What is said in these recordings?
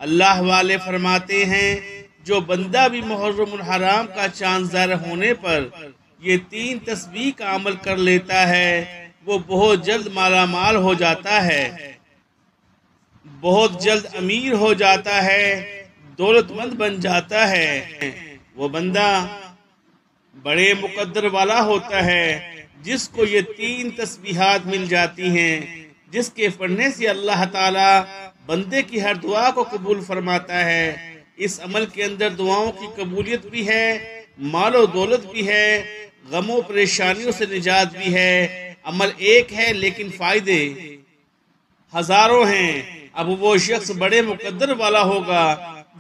اللہ والے فرماتے ہیں جو بندہ بھی محرم الحرام کا چاند ظاہر ہونے پر یہ 3 تسبیح کا عمل کر لیتا ہے وہ بہت جلد مالا مال ہو جاتا ہے، بہت جلد امیر ہو جاتا ہے، دولت مند بن جاتا ہے۔ وہ بندہ بڑے مقدر والا ہوتا ہے جس کو یہ 3 تسبیحات مل جاتی ہیں، جس کے پڑھنے سے اللہ تعالی بندے کی ہر دعا کو قبول فرماتا ہے۔ اس عمل کے اندر دعاؤں کی قبولیت بھی ہے، مال و دولت بھی ہے، غم و پریشانیوں سے نجات بھی ہے۔ عمل ایک ہے لیکن فائدے ہزاروں ہیں۔ اب وہ شخص بڑے مقدر والا ہوگا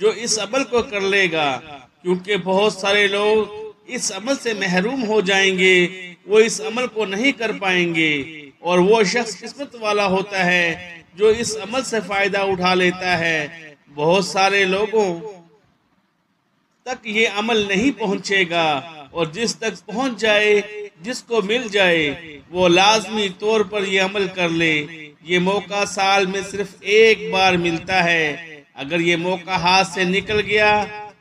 جو اس عمل کو کر لے گا، کیونکہ بہت سارے لوگ اس عمل سے محروم ہو جائیں گے، وہ اس عمل کو نہیں کر پائیں گے، اور وہ شخص قسمت والا ہوتا ہے جو اس عمل سے فائدہ اٹھا لیتا ہے۔ بہت سارے لوگوں تک یہ عمل نہیں پہنچے گا، اور جس تک پہنچ جائے، جس کو مل جائے، وہ لازمی طور پر یہ عمل کر لے۔ یہ موقع سال میں صرف ایک بار ملتا ہے، اگر یہ موقع ہاتھ سے نکل گیا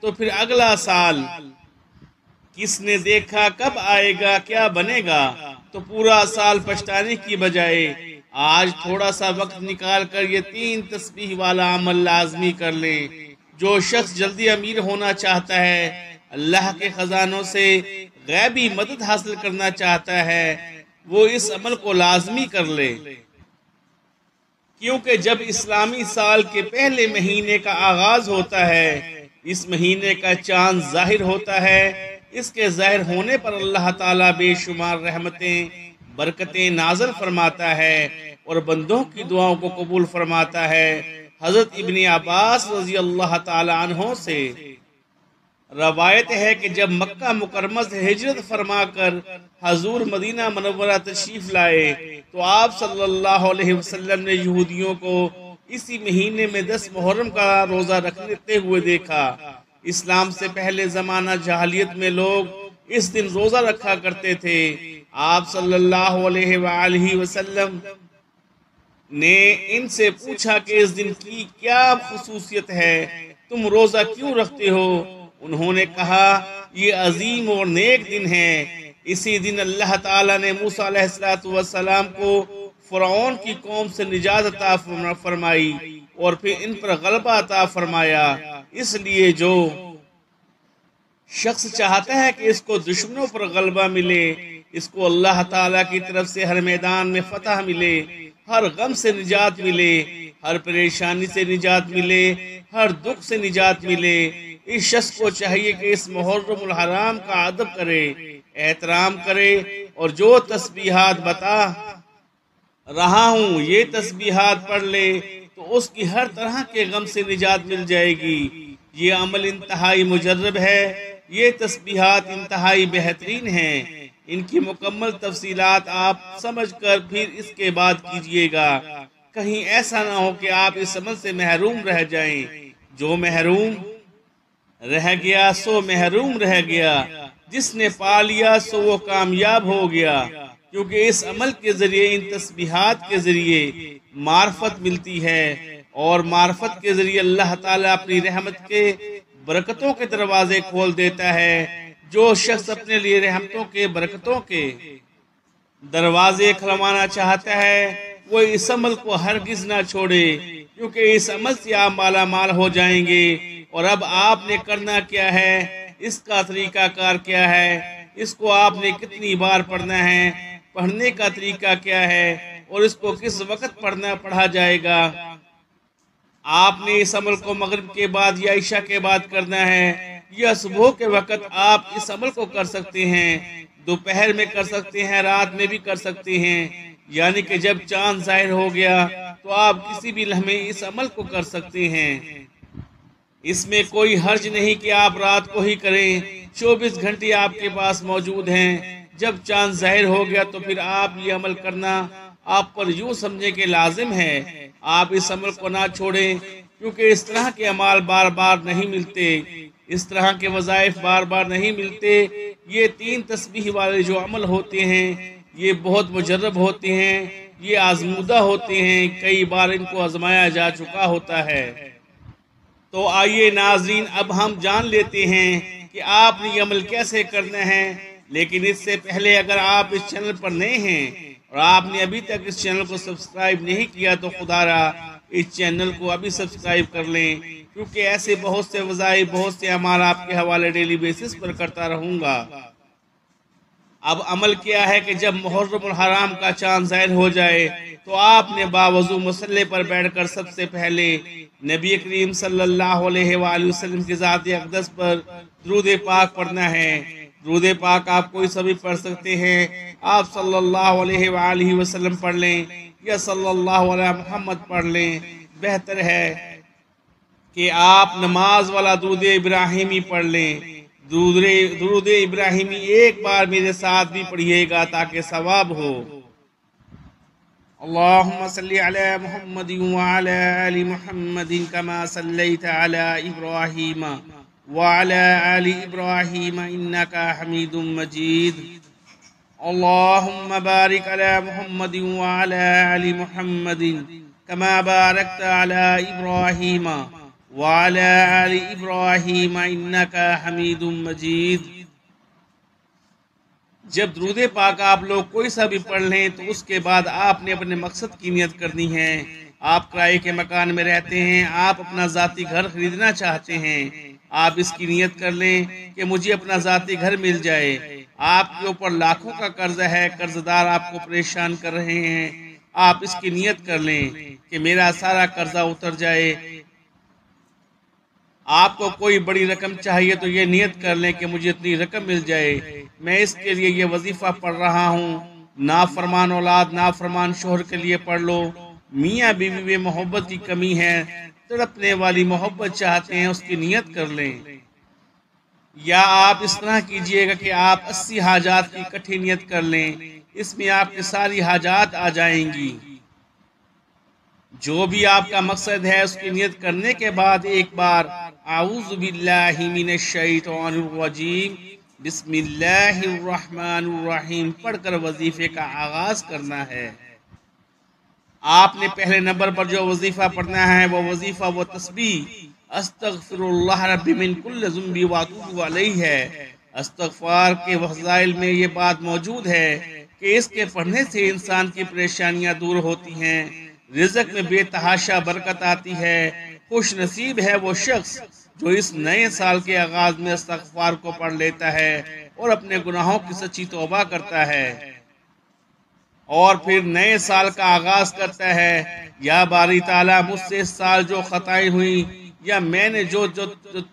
تو پھر اگلا سال کس نے دیکھا کب آئے گا، کیا بنے گا، تو پورا سال پچھتانے کی بجائے آج تھوڑا سا وقت نکال کر یہ 3 تسبیح والا عمل لازمی کر لیں۔ جو شخص جلدی امیر ہونا چاہتا ہے، اللہ کے خزانوں سے غیبی مدد حاصل کرنا چاہتا ہے، وہ اس عمل کو لازمی کر لے، کیونکہ جب اسلامی سال کے پہلے مہینے کا آغاز ہوتا ہے، اس مہینے کا چاند ظاہر ہوتا ہے، اس کے ظاہر ہونے پر اللہ تعالیٰ بے شمار رحمتیں برکتیں نازل فرماتا ہے اور بندوں کی دعاؤں کو قبول فرماتا ہے۔ حضرت ابن عباس رضی اللہ تعالی عنہ سے روایت ہے کہ جب مکہ مکرمہ سے ہجرت فرما کر حضور مدینہ منورہ تشریف لائے تو آپ صلی اللہ علیہ وسلم نے یہودیوں کو اسی مہینے میں 10 محرم کا روزہ رکھتے ہوئے دیکھا۔ اسلام سے پہلے زمانہ جاہلیت میں لوگ اس دن روزہ رکھا کرتے تھے۔ آپ صلی اللہ علیہ وآلہ وسلم نے ان سے پوچھا کہ اس دن کی کیا خصوصیت ہے، تم روزہ کیوں رکھتے ہو؟ انہوں نے کہا یہ عظیم اور نیک دن ہے، اسی دن اللہ تعالیٰ نے موسیٰ علیہ السلام کو فرعون کی قوم سے نجات عطا فرمائی اور پھر ان پر غلبہ عطا فرمایا۔ اس لیے جو شخص چاہتا ہے کہ اس کو دشمنوں پر غلبہ ملے، اس کو اللہ تعالیٰ کی طرف سے ہر میدان میں فتح ملے، ہر غم سے نجات ملے، ہر پریشانی سے نجات ملے، ہر دکھ سے نجات ملے، اس شخص کو چاہیے کہ اس محرم الحرام کا ادب کرے، احترام کرے، اور جو تسبیحات بتا رہا ہوں یہ تسبیحات پڑھ لے تو اس کی ہر طرح کے غم سے نجات مل جائے گی۔ یہ عمل انتہائی مجرب ہے، یہ تسبیحات انتہائی بہترین ہیں، ان کی مکمل تفصیلات آپ سمجھ کر پھر اس کے بعد کیجئے گا، کہیں ایسا نہ ہو کہ آپ اس عمل سے محروم رہ جائیں۔ جو محروم رہ گیا سو محروم رہ گیا، جس نے پا لیا سو وہ کامیاب ہو گیا، کیونکہ اس عمل کے ذریعے، ان تسبیحات کے ذریعے معرفت ملتی ہے، اور معرفت کے ذریعے اللہ تعالیٰ اپنی رحمت کے برکتوں کے دروازے کھول دیتا ہے۔ جو شخص اپنے لیے رحمتوں کے برکتوں کے دروازے کھلوانا چاہتا ہے وہ اس عمل کو ہرگز نہ چھوڑے، کیونکہ اس عمل سے آپ مالا مال ہو جائیں گے۔ اور اب آپ نے کرنا کیا ہے، اس کا طریقہ کار کیا ہے، اس کو آپ نے کتنی بار پڑھنا ہے، پڑھنے کا طریقہ کیا ہے، اور اس کو کس وقت پڑھا جائے گا۔ آپ نے اس عمل کو مغرب کے بعد یا عشاء کے بعد کرنا ہے، یا صبح کے وقت آپ اس عمل کو کر سکتے ہیں، دوپہر میں کر سکتے ہیں، رات میں بھی کر سکتے ہیں، یعنی کہ جب چاند ظاہر ہو گیا تو آپ کسی بھی لمحے اس عمل کو کر سکتے ہیں۔ اس میں کوئی حرج نہیں کہ آپ رات کو ہی کریں، 24 گھنٹے آپ کے پاس موجود ہیں۔ جب چاند ظاہر ہو گیا تو پھر آپ یہ عمل کرنا آپ پر یوں سمجھے کہ لازم ہے، آپ اس عمل کو نہ چھوڑیں، کیونکہ اس طرح کے اعمال بار بار نہیں ملتے، اس طرح کے وظائف بار بار نہیں ملتے۔ یہ 3 تسبیح والے جو عمل ہوتے ہیں یہ بہت مجرب ہوتے ہیں، یہ آزمودہ ہوتے ہیں، کئی بار ان کو آزمایا جا چکا ہوتا ہے۔ تو آئیے ناظرین، اب ہم جان لیتے ہیں کہ آپ نے یہ عمل کیسے کرنا ہے۔ لیکن اس سے پہلے اگر آپ اس چینل پر نئے ہیں اور آپ نے ابھی تک اس چینل کو سبسکرائب نہیں کیا تو خدا را اس چینل کو ابھی سبسکرائب کر لیں، کیونکہ ایسے بہت سے وظائف، بہت سے اعمال آپ کے حوالے ڈیلی بیسس پر کرتا رہوں گا۔ اب عمل کیا ہے کہ جب محرم الحرام کا چاند ظاہر ہو جائے تو آپ نے باوضو مصلی پر بیٹھ کر سب سے پہلے نبی کریم صلی اللہ علیہ وآلہ وسلم کی ذات اقدس پر درود پاک پڑھنا ہے۔ درود پاک آپ کوئی سبھی پڑھ سکتے ہیں، آپ صلی اللہ علیہ وآلہ وسلم پڑھ لیں یا صلی اللہ علیہ محمد پڑھ لیں۔ بہتر ہے کہ آپ نماز والا درود ابراہیمی پڑھ لیں۔ درود ابراہیمی ایک بار میرے ساتھ بھی پڑھیے گا تاکہ ثواب ہو۔ اللہم صلی علی محمد وعلی آل محمد کما صلیت علی ابراہیم وعلی آل ابراہیم انکا حمید مجید۔ اللہم بارک علی محمد وعلی آل محمد کما بارکت علی ابراہیم وعلی آل ابراہیم انکا حمید مجید۔ جب درود پاک آپ لوگ کوئی سا بھی پڑھ لیں تو اس کے بعد آپ نے اپنے مقصد کی نیت کرنی ہے۔ آپ کرائے کے مکان میں رہتے ہیں، آپ اپنا ذاتی گھر خریدنا چاہتے ہیں، آپ اس کی نیت کر لیں کہ مجھے اپنا ذاتی گھر مل جائے۔ آپ کے اوپر لاکھوں کا قرض ہے، قرض دار آپ کو پریشان کر رہے ہیں، آپ اس کی نیت کر لیں کہ میرا سارا قرضہ اتر جائے۔ آپ کو کوئی بڑی رقم چاہیے تو یہ نیت کر لیں کہ مجھے اتنی رقم مل جائے، میں اس کے لیے یہ وظیفہ پڑھ رہا ہوں۔ نافرمان اولاد، نافرمان شوہر کے لیے پڑھ لو۔ میاں بیوی میں محبت کی کمی ہے، تڑپنے والی محبت چاہتے ہیں، اس کی نیت کر لیں۔ یا آپ اس طرح کیجئے گا کہ آپ 80 حاجات کی اکٹھی نیت کر لیں، اس میں آپ کی ساری حاجات آ جائیں گی۔ جو بھی آپ کا مقصد ہے اس کی نیت کرنے کے بعد ایک بار اعوذ باللہ من الشیطان الرجیم بسم اللہ الرحمن الرحیم پڑھ کر وظیفے کا آغاز کرنا ہے۔ آپ نے پہلے نمبر پر جو وظیفہ پڑھنا ہے وہ وظیفہ، وہ تسبیح استغفر اللہ ربی من کل ذنب واتوب علیہ ہے۔ استغفار کے فضائل میں یہ بات موجود ہے کہ اس کے پڑھنے سے انسان کی پریشانیاں دور ہوتی ہیں، رزق میں بے تحاشا برکت آتی ہے۔ خوش نصیب ہے وہ شخص جو اس نئے سال کے آغاز میں استغفار کو پڑھ لیتا ہے اور اپنے گناہوں کی سچی توبہ کرتا ہے اور پھر نئے سال کا آغاز کرتا ہے۔ یا باری تعالیٰ، مجھ سے اس سال جو خطائیں ہوئی یا میں نے جو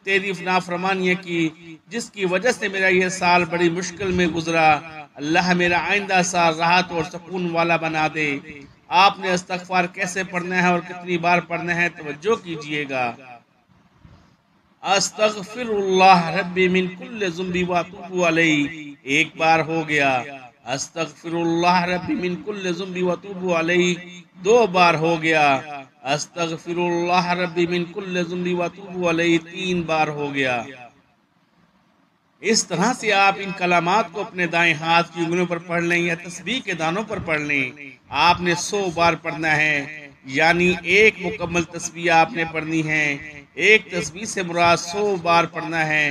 تیری نافرمانیاں کی جس کی وجہ سے میرا یہ سال بڑی مشکل میں گزرا، اللہ میرا آئندہ سال راحت اور سکون والا بنا دے۔ آپ نے استغفار کیسے پڑھنا ہے اور کتنی بار پڑھنا ہے توجہ کیجئے گا۔ استغفر اللہ ربی من کل ذنب واتوب علیہ ایک بار ہو گیا، استغفر اللہ ربی من کل ذنب واتوب علیہ 2 بار ہو گیا، استغفر اللہ ربی من کل ذنب واتوب علیہ 3 بار ہو گیا۔ اس طرح سے آپ ان کلمات کو اپنے دائیں ہاتھ کی انگلیوں پر پڑھ لیں یا تسبیح کے دانوں پر پڑھ لیں۔ آپ نے 100 بار پڑھنا ہے، یعنی ایک مکمل تسبیح آپ نے پڑھنی ہے۔ ایک تسبیح سے مراد 100 بار پڑھنا ہے،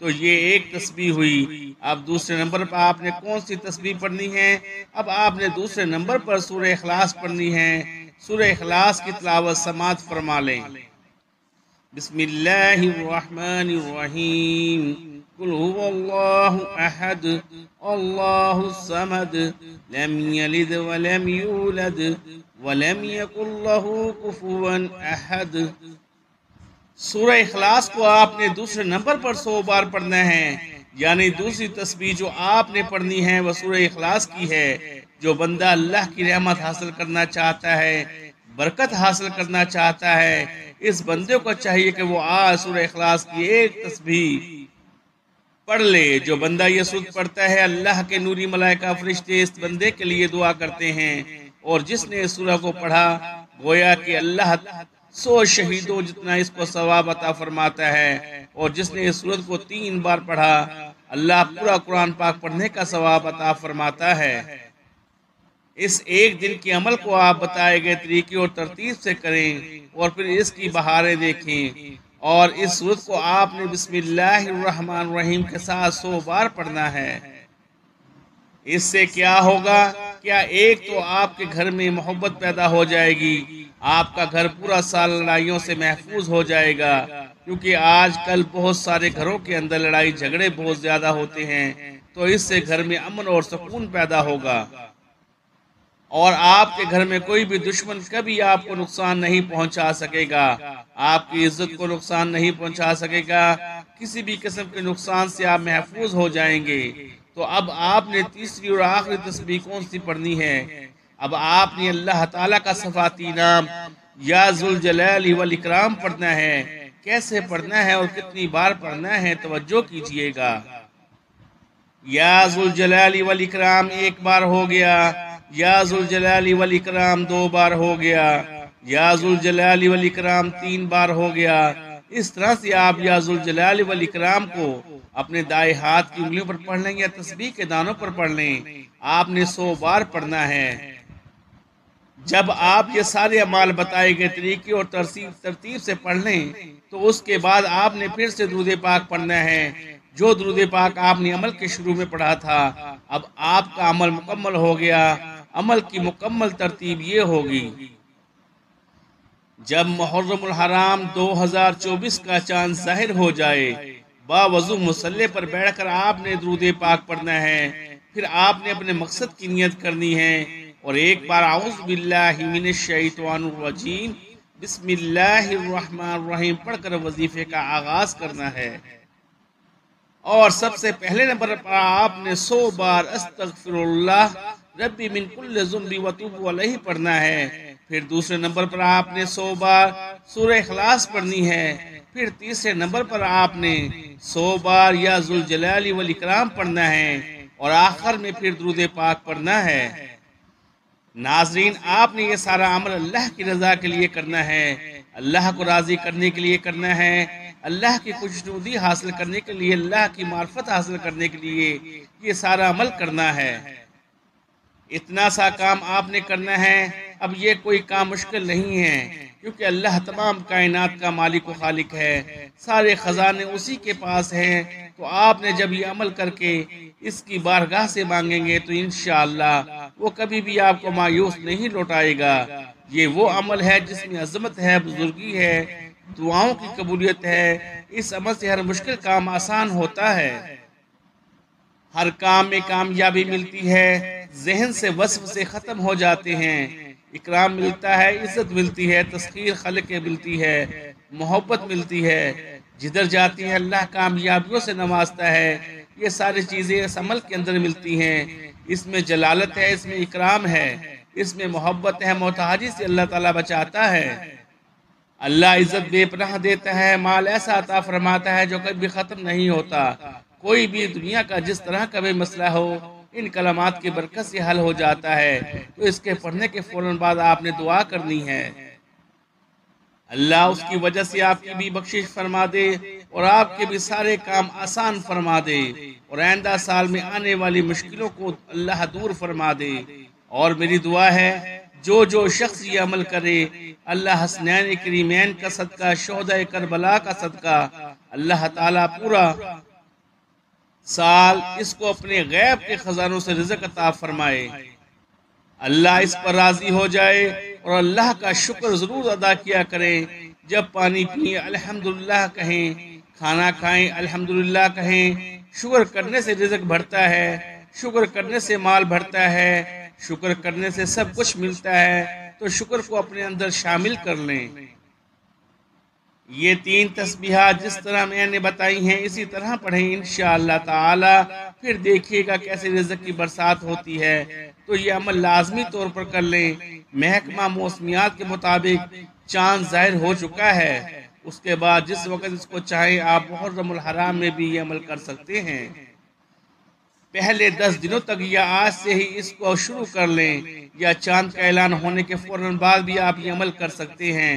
تو یہ ایک تسبیح ہوئی۔ اب دوسرے نمبر پر آپ نے کون سی تسبیح پڑھنی ہے؟ اب آپ نے دوسرے نمبر پر سورہ اخلاص پڑھنی ہے۔ سورہ اخلاص کی تلاوت سماعت فرما لیں۔ بسم اللہ الرحمن الرحیم قل هو اللہ احد اللہ الصمد لم یلد ولم یولد ولم یکن لہ کفوا احد۔ سورہ اخلاص کو آپ نے دوسرے نمبر پر 100 بار پڑھنا ہے، یعنی دوسری تسبیح جو آپ نے پڑھنی ہے وہ سورہ اخلاص کی ہے۔ جو بندہ اللہ کی رحمت حاصل کرنا چاہتا ہے، برکت حاصل کرنا چاہتا ہے، اس بندے کو چاہیے کہ وہ آج سورہ اخلاص کی ایک تسبیح پڑھ لے۔ جو بندہ یہ سورت پڑھتا ہے، اللہ کے نوری ملائکہ فرشتے اس بندے کے لیے دعا کرتے ہیں، اور جس نے اس سورہ کو پڑھا گویا کہ اللہ 100 شہیدوں جتنا اس کو ثواب عطا فرماتا ہے، اور جس نے اس سورت کو 3 بار پڑھا اللہ پورا قرآن پاک پڑھنے کا ثواب عطا فرماتا ہے۔ اس ایک دن کے عمل کو آپ بتائے گئے طریقے اور ترتیب سے کریں اور پھر اس کی بہاریں دیکھیں۔ اور اس سورت کو آپ نے بسم اللہ الرحمن الرحیم کے ساتھ 100 بار پڑھنا ہے۔ اس سے کیا ہوگا؟ کیا ایک تو آپ کے گھر میں محبت پیدا ہو جائے گی، آپ کا گھر پورا سال لڑائیوں سے محفوظ ہو جائے گا، کیونکہ آج کل بہت سارے گھروں کے اندر لڑائی جھگڑے بہت زیادہ ہوتے ہیں، تو اس سے گھر میں امن اور سکون پیدا ہوگا، اور آپ کے گھر میں کوئی بھی دشمن کبھی آپ کو نقصان نہیں پہنچا سکے گا، آپ کی عزت کو نقصان نہیں پہنچا سکے گا، کسی بھی قسم کے نقصان سے آپ محفوظ ہو جائیں گے۔ تو اب آپ نے تیسری اور آخری تسبیح کون سی پڑھنی ہے؟ اب آپ نے اللہ تعالیٰ کا صفاتی نام یا ذوالجلال والاکرام پڑھنا ہے۔ کیسے پڑھنا ہے اور کتنی بار پڑھنا ہے؟ توجہ کیجئے گا۔ یا ذوالجلال والاکرام 1 بار ہو گیا، یا ذوالجلال والاکرام 2 بار ہو گیا، یا ذوالجلال والاکرام 3 بار ہو گیا۔ اس طرح سے آپ یا ذوالجلال والاکرام کو اپنے دائیں ہاتھ کی انگلیوں پر پڑھ لیں یا تسبیح کے دانوں پر پڑھ لیں، آپ نے 100 بار پڑھنا ہے۔ جب آپ یہ سارے اعمال بتائے گئے طریقے اور ترتیب سے پڑھ لیں تو اس کے بعد آپ نے پھر سے درود پاک پڑھنا ہے، جو درود پاک آپ نے عمل کے شروع میں پڑھا تھا۔ اب آپ کا عمل مکمل ہو گیا۔ عمل کی مکمل ترتیب یہ ہوگی: جب محرم الحرام 2024 کا چاند ظاہر ہو جائے، باوضو مصلی پر بیٹھ کر آپ نے درود پاک پڑھنا ہے، پھر آپ نے اپنے مقصد کی نیت کرنی ہے، اور 1 بار اعوذ باللہ من الشیطان الرجیم بسم اللہ الرحمن الرحیم پڑھ کر وظیفے کا آغاز کرنا ہے، اور سب سے پہلے نمبر پر آپ نے 100 بار استغفر اللہ ربی من کل ذنب وتوب علیہ پڑھنا ہے، پھر دوسرے نمبر پر آپ نے 100 بار سورہ اخلاص پڑھنی ہے، پھر تیسرے نمبر پر آپ نے 100 بار یا ذوالجلال والاکرام پڑھنا ہے، اور آخر میں پھر درود پاک پڑھنا ہے۔ ناظرین، آپ نے یہ سارا عمل اللہ کی رضا کے لیے کرنا ہے، اللہ کو راضی کرنے کے لیے کرنا ہے، اللہ کی خوشنودی حاصل کرنے کے لیے، اللہ کی معرفت حاصل کرنے کے لیے یہ سارا عمل کرنا ہے۔ اتنا سا کام آپ نے کرنا ہے۔ اب یہ کوئی کام مشکل نہیں ہے، کیونکہ اللہ تمام کائنات کا مالک و خالق ہے، سارے خزانے اسی کے پاس ہیں، تو آپ نے جب یہ عمل کر کے اس کی بارگاہ سے مانگیں گے تو انشاءاللہ وہ کبھی بھی آپ کو مایوس نہیں لوٹائے گا۔ یہ وہ عمل ہے جس میں عظمت ہے، بزرگی ہے، دعاؤں کی قبولیت ہے۔ اس عمل سے ہر مشکل کام آسان ہوتا ہے، ہر کام میں کامیابی ملتی ہے، ذہن سے وسوسے ختم ہو جاتے ہیں، اکرام ملتا ہے، عزت ملتی ہے، تسخیر خلق ملتی ہے، محبت ملتی ہے، جدھر جاتی ہے اللہ کامیابیوں سے نوازتا ہے۔ یہ ساری چیزیں اس عمل کے اندر ملتی ہیں۔ اس میں جلالت ہے، اس میں اکرام ہے، اس میں محبت ہے، محتاجی سے اللہ تعالیٰ بچاتا ہے۔ اللہ عزت بے پناہ دیتا ہے، مال ایسا عطا فرماتا ہے جو کبھی ختم نہیں ہوتا۔ کوئی بھی دنیا کا جس طرح کا بھی مسئلہ ہو، ان کلمات کی برکت سے حل ہو جاتا ہے، تو اس کے پڑھنے کے فوراً بعد آپ نے دعا کرنی ہے، اللہ اس کی وجہ سے آپ کی بھی بخشش فرما دے اور آپ کے بھی سارے کام آسان فرما دے، اور آئندہ سال میں آنے والی مشکلوں کو اللہ دور فرما دے۔ اور میری دعا ہے جو شخص یہ عمل کرے، اللہ حسنین کریمین کا صدقہ، شہداء کربلا کا صدقہ، اللہ تعالیٰ پورا سال اس کو اپنے غیب کے خزانوں سے رزق عطا فرمائے، اللہ اس پر راضی ہو جائے، اور اللہ کا شکر ضرور ادا کیا کریں۔ جب پانی پئیں الحمدللہ کہیں، کھانا کھائیں الحمدللہ کہیں۔ شکر کرنے سے رزق بڑھتا ہے، شکر کرنے سے مال بڑھتا ہے، شکر کرنے سے سب کچھ ملتا ہے، تو شکر کو اپنے اندر شامل کر لیں۔ یہ 3 تسبیحات جس طرح میں نے بتائی ہیں اسی طرح پڑھیں انشاءاللہ تعالی، پھر دیکھیے گا کیسے رزق کی برسات ہوتی ہے۔ تو یہ عمل لازمی طور پر کر لیں۔ محکمہ موسمیات کے مطابق چاند ظاہر ہو چکا ہے، اس کے بعد جس وقت اس کو چاہیں آپ محرم الحرام میں بھی یہ عمل کر سکتے ہیں۔ پہلے 10 دنوں تک یا آج سے ہی اس کو شروع کر لیں، یا چاند کا اعلان ہونے کے فوراً بعد بھی آپ یہ عمل کر سکتے ہیں۔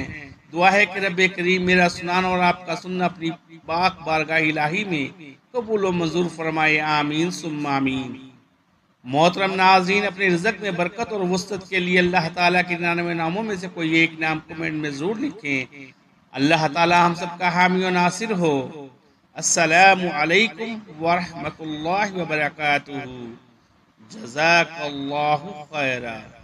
دعا ہے کہ رب کریم میرا سنانا اور آپ کا سننا اپنی پاک بارگاہ الہی میں قبول و منظور فرمائے، آمین ثم آمین۔ محترم ناظرین، اپنے رزق میں برکت اور وسعت کے لیے اللہ تعالیٰ کے 99 ناموں میں سے کوئی ایک نام کمنٹ میں ضرور لکھیں۔ اللہ تعالی ہم سب کا حامی و ناصر ہو۔ السلام علیکم ورحمۃ اللہ وبرکاتہ۔ جزاک اللہ خیرا۔